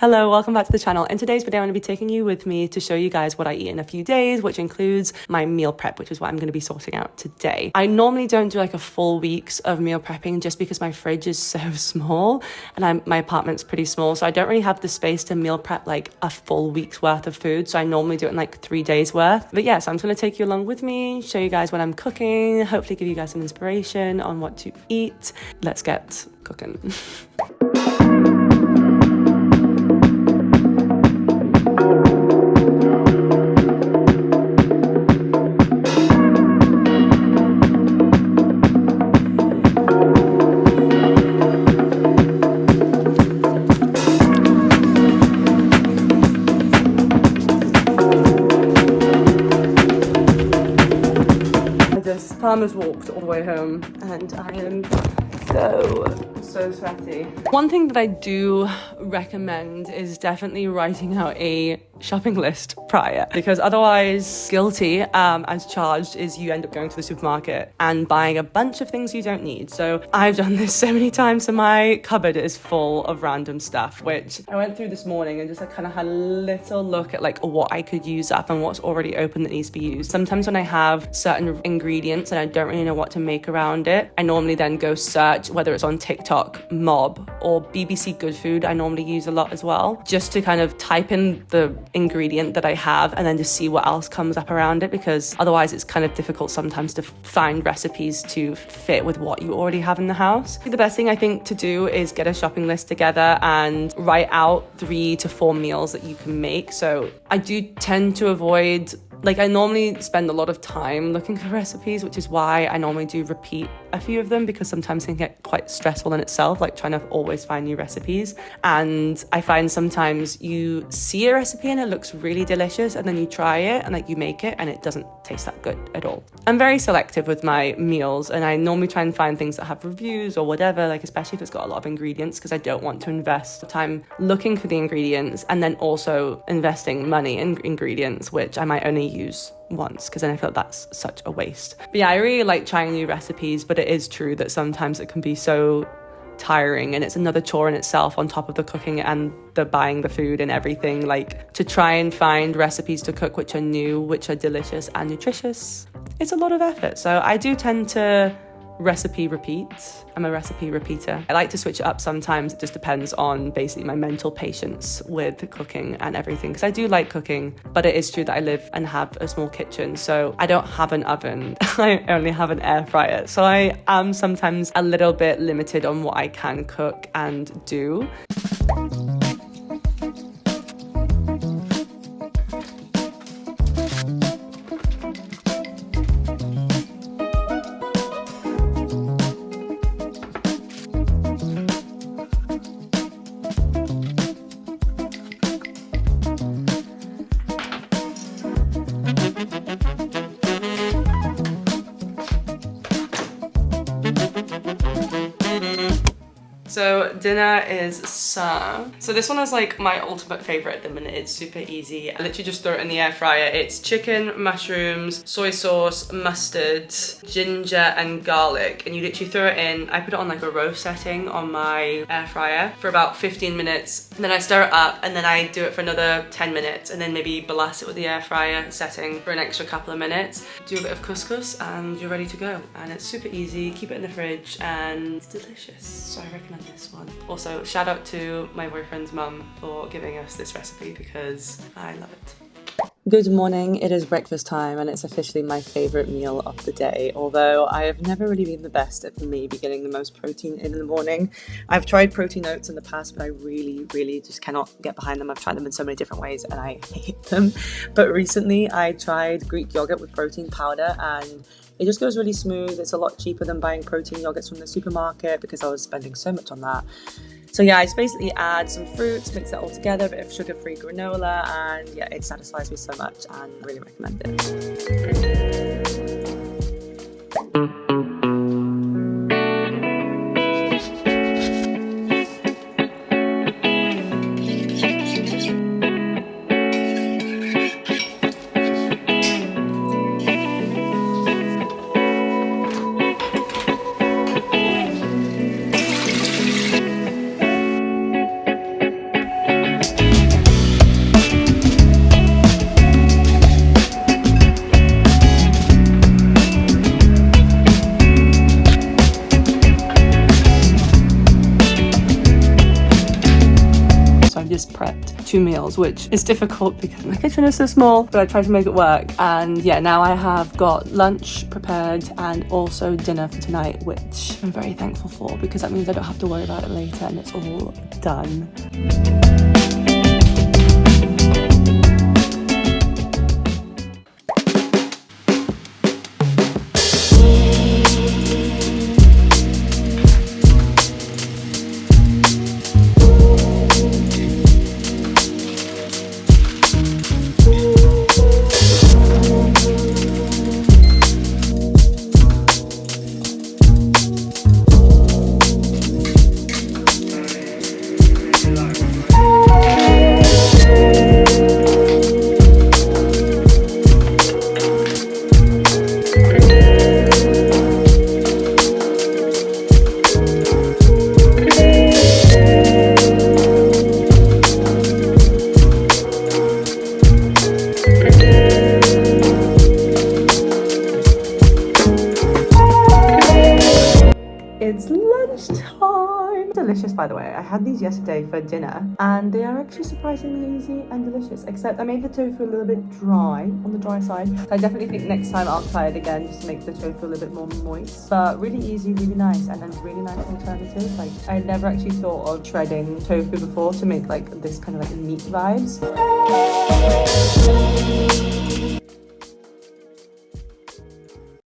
Hello, welcome back to the channel. In today's video, I'm going to be taking you with me to show you guys what I eat in a few days, which includes my meal prep, which is what I'm going to be sorting out today. I normally don't do like a full week's of meal prepping just because my fridge is so small and my apartment's pretty small. So I don't really have the space to meal prep like a full week's worth of food. So I normally do it in like 3 days worth. But yeah, so I'm just going to take you along with me, show you guys what I'm cooking, hopefully give you guys some inspiration on what to eat. Let's get cooking. Farmer's walked all the way home and I am so sweaty. One thing that I do recommend is definitely writing out a shopping list prior, because otherwise guilty as charged is you end up going to the supermarket and buying a bunch of things you don't need. So I've done this so many times, so my cupboard is full of random stuff, which I went through this morning and just like kind of had a little look at like what I could use up and what's already open that needs to be used. Sometimes when I have certain ingredients and I don't really know what to make around it, I normally then go search, whether it's on TikTok, Mob, or BBC Good Food. I normally use a lot as well, just to kind of type in the ingredient that I have and then just see what else comes up around it, because otherwise it's kind of difficult sometimes to find recipes to fit with what you already have in the house. The best thing I think to do is get a shopping list together and write out 3 to 4 meals that you can make. So I do tend to avoid, like, I normally spend a lot of time looking for recipes, which is why I normally do repeat a few of them, because sometimes it can get quite stressful in itself, like trying to always find new recipes. And I find sometimes you see a recipe and it looks really delicious and then you try it and like you make it and it doesn't taste that good at all. I'm very selective with my meals and I normally try and find things that have reviews or whatever, like especially if it's got a lot of ingredients, because I don't want to invest time looking for the ingredients and then also investing money in ingredients, which I might only use once, because then I feel like that's such a waste. But yeah, I really like trying new recipes, but it is true that sometimes it can be so tiring and it's another chore in itself on top of the cooking and the buying the food and everything, like to try and find recipes to cook which are new, which are delicious and nutritious. It's a lot of effort. So I do tend to recipe repeat. I'm a recipe repeater. I like to switch it up sometimes. It just depends on basically my mental patience with cooking and everything, because I do like cooking, but it is true that I live and have a small kitchen, so I don't have an oven. I only have an air fryer, so I am sometimes a little bit limited on what I can cook and do. So dinner is served. So this one is like my ultimate favorite at the minute. It's super easy. I literally just throw it in the air fryer. It's chicken, mushrooms, soy sauce, mustard, ginger and garlic. And you literally throw it in. I put it on like a roast setting on my air fryer for about 15 minutes. And then I stir it up and then I do it for another 10 minutes and then maybe blast it with the air fryer setting for an extra couple of minutes. Do a bit of couscous and you're ready to go. And it's super easy. Keep it in the fridge and it's delicious. So I recommend this one. Also, shout out to my boyfriend's mum for giving us this recipe because I love it. Good morning, it is breakfast time and it's officially my favourite meal of the day, although I have never really been the best at maybe getting the most protein in the morning. I've tried protein oats in the past, but I really just cannot get behind them. I've tried them in so many different ways and I hate them. But recently I tried Greek yogurt with protein powder and it just goes really smooth. It's a lot cheaper than buying protein yogurts from the supermarket because I was spending so much on that. So yeah, I just basically add some fruits, mix it all together, a bit of sugar-free granola, and yeah, it satisfies me so much and really recommend it. just prepped 2 meals, which is difficult because my kitchen is so small, but I tried to make it work. And yeah, now I have got lunch prepared and also dinner for tonight, which I'm very thankful for because that means I don't have to worry about it later and it's all done. It's lunchtime. Delicious, by the way. I had these yesterday for dinner and they are actually surprisingly easy and delicious, except I made the tofu a little bit dry, on the dry side. So I definitely think next time I'll try it again just to make the tofu a little bit more moist. But really easy, really nice, and then really nice alternative. Like, I never actually thought of shredding tofu before to make like this kind of like meat vibes.